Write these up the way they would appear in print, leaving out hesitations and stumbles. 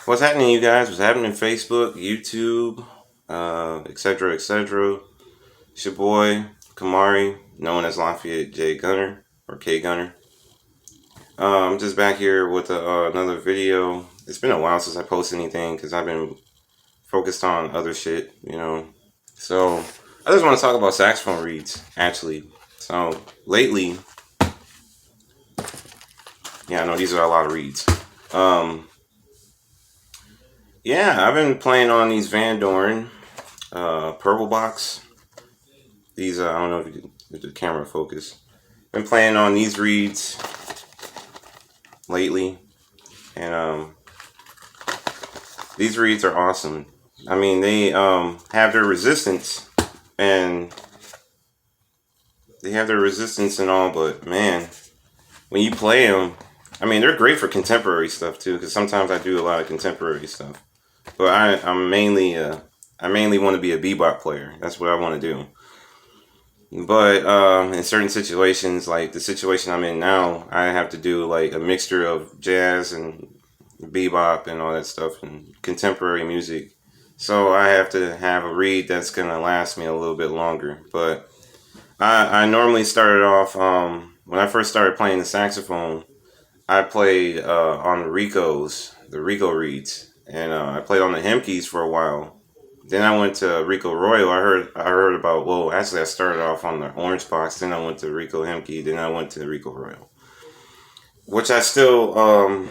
What's happening, you guys? What's happening? Facebook, YouTube, etc., etc. It's your boy Kamari, known as Lafayette J Gunner or K Gunner. I'm just back here with another video. It's been a while since I posted anything because I've been focused on other shit. So I just want to talk about saxophone reeds, actually. So lately, yeah, I know these are a lot of reeds. Yeah, I've been playing on these Vandoren Purple Box. These I don't know if the camera focus. Been playing on these reeds lately, and these reeds are awesome. I mean, they have their resistance, and and all, but man, when you play them, I mean, they're great for contemporary stuff too. Because sometimes I do a lot of contemporary stuff, but I'm mainly I mainly want to be a bebop player. That's what I want to do. But in certain situations, like the situation I'm in now, I have to do like a mixture of jazz and bebop and all that stuff and contemporary music. So I have to have a reed that's going to last me a little bit longer. But I normally started off, when I first started playing the saxophone, I played on the Rico reeds. And I played on the Hemkeys for a while. Then I went to Rico Royal. I heard about, well, actually I started off on the Orange Box. Then I went to Rico Hemkey. Then I went to Rico Royal. Which I still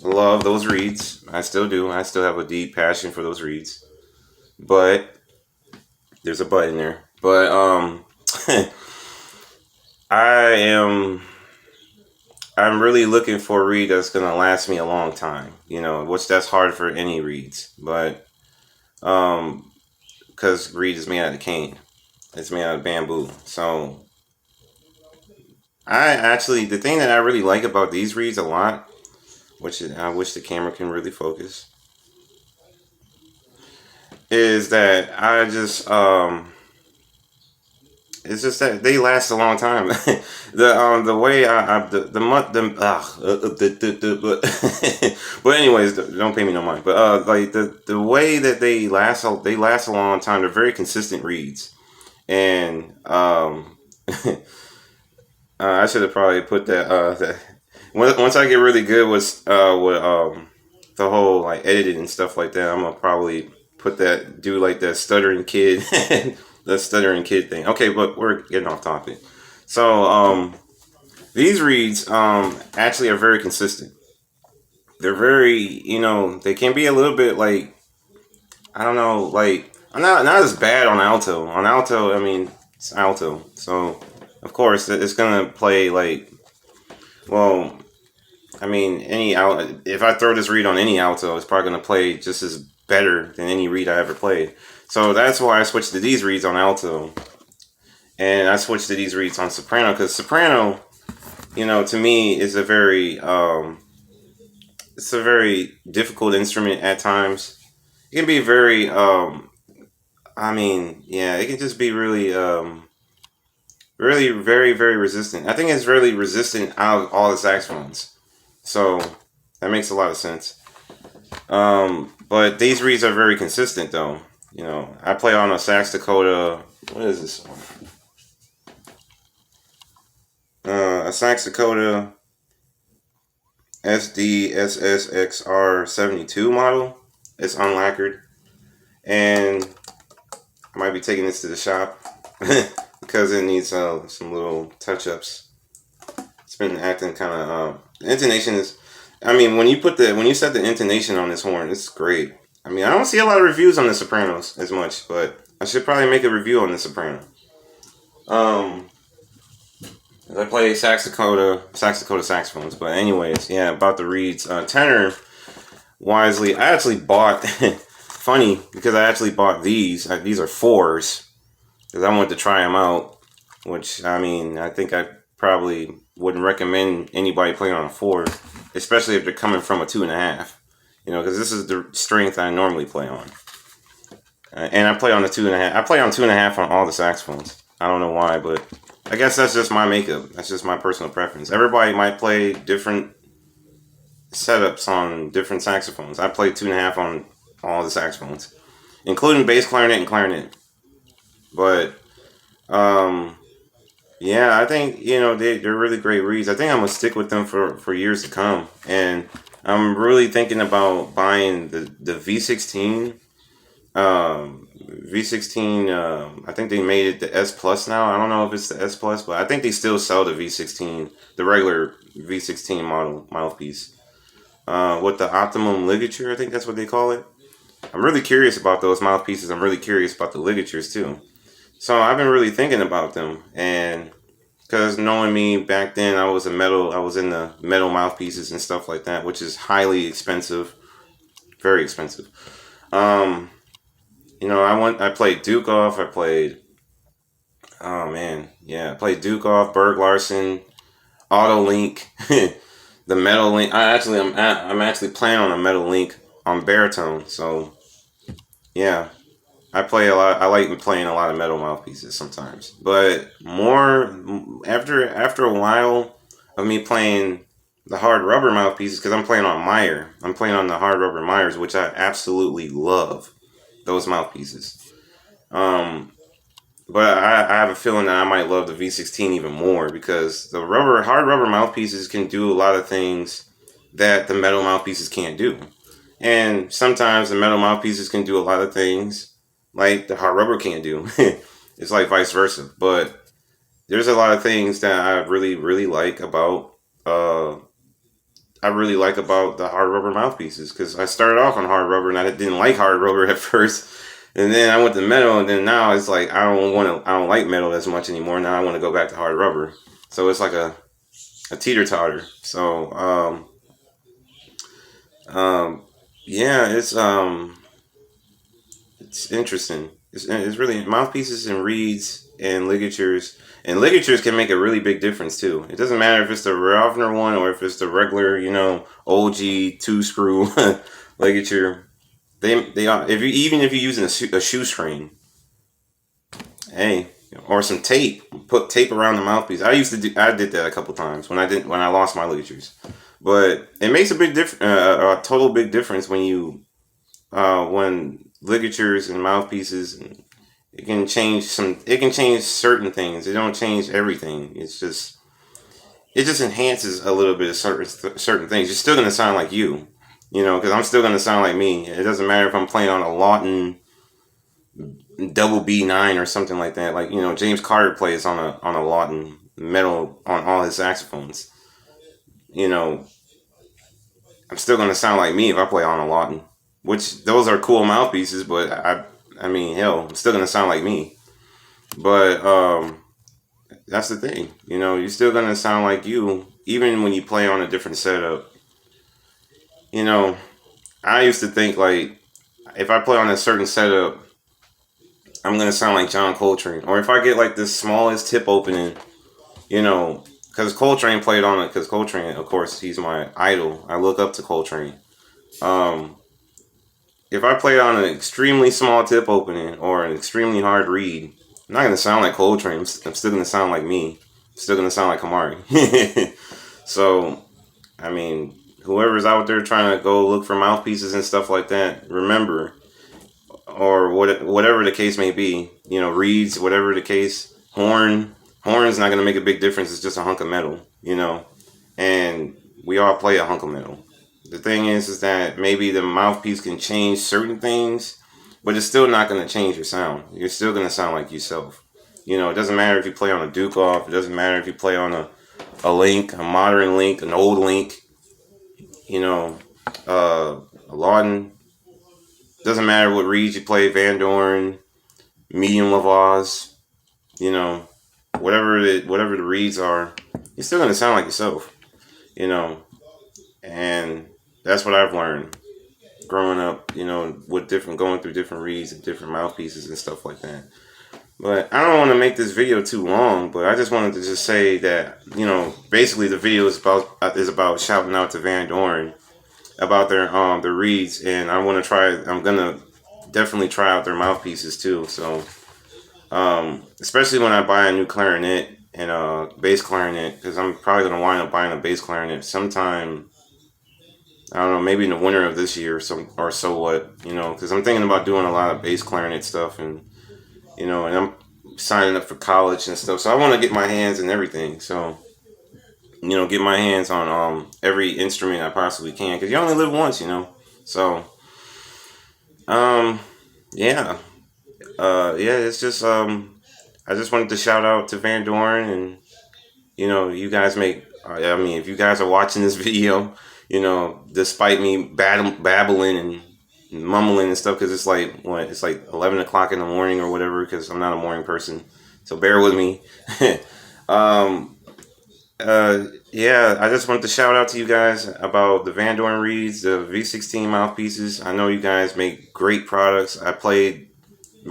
love those reeds. I still do. I still have a deep passion for those reeds. But there's a but in there. But I am I'm really looking for a reed that's gonna last me a long time. Which that's hard for any reeds. But because reed is made out of cane. It's made out of bamboo. So the thing that I really like about these reeds a lot, which I wish the camera can really focus, is that it's just that they last a long time. The way I the month but anyways, don't pay me no mind. But like the way that they last a long time. They're very consistent reeds, and I should have probably put that once I get really good with the whole like editing and stuff like that. I'm gonna probably do like that stuttering kid. The stuttering kid thing. Okay, but we're getting off topic. So these reeds actually are very consistent. They're very, they can be a little bit like, I don't know, like I'm not as bad on alto. On alto, I mean, it's alto, so of course it's gonna play like, well, I mean, if I throw this reed on any alto, it's probably gonna play just as better than any reed I ever played. So that's why I switched to these reeds on alto, and I switched to these reeds on soprano, because soprano, to me is it's a very difficult instrument at times. It can be very, I mean, yeah, it can just be really, really very, very resistant. I think it's really resistant out of all the saxophones. So that makes a lot of sense. But these reeds are very consistent though. I play on a Sax Dakota. What is this? A Sax Dakota SDSSXR 72 model. It's unlacquered, and I might be taking this to the shop because it needs some little touch-ups. It's been acting kind of. The intonation is. I mean, when you set the intonation on this horn, it's great. I mean, I don't see a lot of reviews on the Sopranos as much, but I should probably make a review on the Soprano. I play Sax Dakota saxophones, but anyways, yeah, about the reeds. Tenor, wisely, I actually bought, funny, because I actually bought these. These are 4s, because I wanted to try them out, which, I mean, I think I probably wouldn't recommend anybody playing on a 4, especially if they're coming from a 2.5. Because this is the strength I normally play on. And I play on the 2.5. I play on 2.5 on all the saxophones. I don't know why, but I guess that's just my makeup. That's just my personal preference. Everybody might play different setups on different saxophones. I played 2.5 on all the saxophones, including bass clarinet and clarinet. But um, yeah, I think they're really great reeds. I think I'm gonna stick with them for years to come, and I'm really thinking about buying the V16. V16. I think they made it the S Plus now. I don't know if it's the S Plus, but I think they still sell the V16, the regular V16 model mouthpiece. With the optimum ligature, I think that's what they call it. I'm really curious about those mouthpieces. I'm really curious about the ligatures too. So I've been really thinking about them, and because knowing me back then, I was in the metal mouthpieces and stuff like that, which is highly expensive, very expensive. Um, I played Duke off. I played, oh man, yeah, I played Duke off, Berg Larson, Auto Link, the metal link. I'm actually playing on a metal link on baritone. So yeah, I play a lot. I like playing a lot of metal mouthpieces sometimes, but more after a while of me playing the hard rubber mouthpieces, because I'm playing on Meyer. I'm playing on the hard rubber Myers, which I absolutely love those mouthpieces. Um, but I have a feeling that I might love the V16 even more because the hard rubber mouthpieces can do a lot of things that the metal mouthpieces can't do. And sometimes the metal mouthpieces can do a lot of things like the hard rubber can't do. It's like vice versa. But there's a lot of things that I really, really like about the hard rubber mouthpieces because I started off on hard rubber and I didn't like hard rubber at first. And then I went to metal, and then now it's like I don't like metal as much anymore. Now I want to go back to hard rubber. So it's like a teeter totter. So um, yeah, it's interesting. It's really mouthpieces and reeds and ligatures. And ligatures can make a really big difference too. It doesn't matter if it's the Ravner one or if it's the regular, OG two screw ligature. They are if you even if you're using a shoestring, hey, or some tape, put tape around the mouthpiece. I did that a couple times when I lost my ligatures, but it makes a big a total big difference when ligatures and mouthpieces. And it can change certain things. It don't change everything. It just enhances a little bit of certain things. You're still gonna sound like because I'm still gonna sound like me. It doesn't matter if I'm playing on a Lawton double B9 or something like that. Like James Carter plays on a Lawton metal on all his saxophones. You know, I'm still gonna sound like me if I play on a Lawton. Which those are cool mouthpieces, but I mean hell, I'm still gonna sound like me. But that's the thing. You're still gonna sound like you, even when you play on a different setup. You know, I used to think like if I play on a certain setup, I'm gonna sound like John Coltrane. Or if I get like the smallest tip opening, because Coltrane played on it. Because Coltrane, of course, he's my idol. I look up to Coltrane. Um, if I play on an extremely small tip opening or an extremely hard reed, I'm not gonna sound like Coltrane. I'm still gonna sound like me. I'm still gonna sound like Kamari. So, I mean, whoever's out there trying to go look for mouthpieces and stuff like that, remember, or whatever the case may be, reeds, whatever the case, horn's not gonna make a big difference. It's just a hunk of metal, and we all play a hunk of metal. The thing is that maybe the mouthpiece can change certain things, but it's still not going to change your sound. You're still going to sound like yourself. It doesn't matter if you play on a Duke off. It doesn't matter if you play on a Link, a modern Link, an old Link, a Lawton. Doesn't matter what reeds you play, Vandoren, medium Lavaz, you know, whatever the reeds are, you're still going to sound like yourself, you know, and that's what I've learned growing up, with going through different reeds and different mouthpieces and stuff like that. But I don't want to make this video too long, but I just wanted to just say that, basically the video is about shouting out to Vandoren about their reeds, and I'm gonna definitely try out their mouthpieces too. So, especially when I buy a new clarinet and a bass clarinet, because I'm probably gonna wind up buying a bass clarinet sometime I don't know, maybe in the winter of this year, or so what, you know, because I'm thinking about doing a lot of bass clarinet stuff, and you know, and I'm signing up for college and stuff. So I want to get my hands in everything. So you know, get my hands on every instrument I possibly can, because you only live once, you know. So um yeah, yeah, it's just I just wanted to shout out to Vandoren, and you know, you guys make. I mean, if you guys are watching this video, you know, despite me babbling and mumbling and stuff, because it's like what, it's like 11 o'clock in the morning or whatever, because I'm not a morning person, so bear with me. um, yeah, I just wanted to shout out to you guys about the Vandoren reeds, the V16 mouthpieces. I know you guys make great products. I played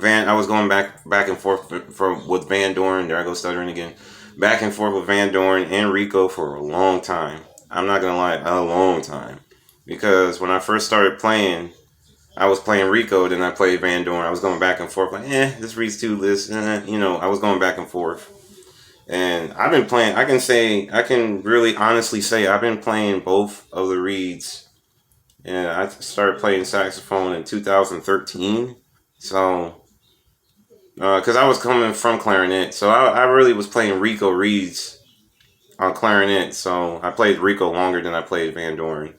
I was going back and forth with Vandoren. There I go stuttering again. Back and forth with Vandoren and Rico for a long time. I'm not gonna lie, a long time. Because when I first started playing, I was playing Rico, then I played Vandoren. I was going back and forth, like, this reads too this, you know, I was going back and forth. And I've been playing. I can really honestly say I've been playing both of the reeds. And I started playing saxophone in 2013. So because I was coming from clarinet, so I really was playing Rico reeds on clarinet. So I played Rico longer than I played Vandoren,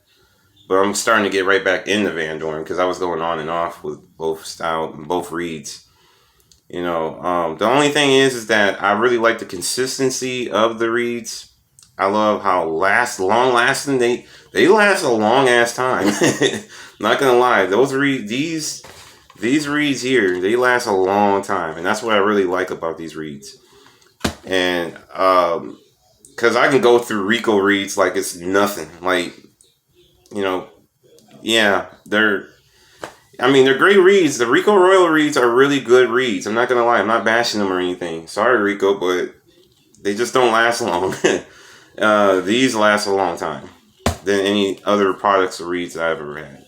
but I'm starting to get right back into Vandoren because I was going on and off with both reeds. You know, the only thing is that I really like the consistency of the reeds. I love how long lasting they last a long ass time. Not gonna lie, these reeds here, they last a long time, and that's what I really like about these reeds. And because I can go through Rico reeds like it's nothing. Like, you know, yeah, they're great reeds. The Rico Royal reeds are really good reeds. I'm not gonna lie, I'm not bashing them or anything. Sorry, Rico, but they just don't last long. These last a long time than any other products or reeds I've ever had.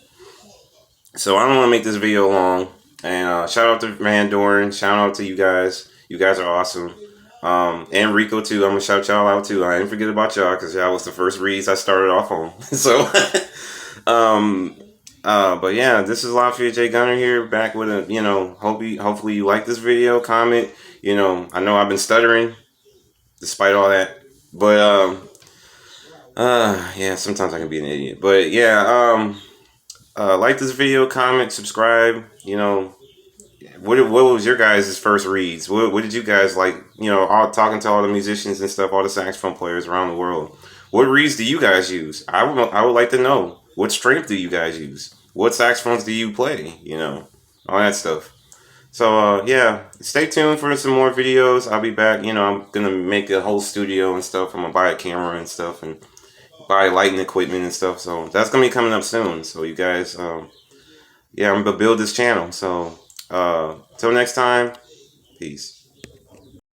So I don't want to make this video long. And shout out to Vandoren. Shout out to you guys. You guys are awesome. And Rico too. I'm gonna shout y'all out too. I didn't forget about y'all because y'all was the first reads I started off on. So, but yeah, this is Lafayette J Gunner here, back with a, you know, hopefully you like this video. Comment. You know, I know I've been stuttering despite all that, but yeah, sometimes I can be an idiot. But yeah, like this video, comment, subscribe. You know, what was your guys' first reads? What did you guys like? You know, all talking to all the musicians and stuff, all the saxophone players around the world. What reads do you guys use? I would like to know. What strength do you guys use? What saxophones do you play? You know, all that stuff. So yeah, stay tuned for some more videos. I'll be back. You know, I'm gonna make a whole studio and stuff. I'm gonna buy a camera and stuff and buy lighting equipment and stuff. So that's gonna be coming up soon. So you guys, yeah, I'm gonna build this channel. So till next time, peace.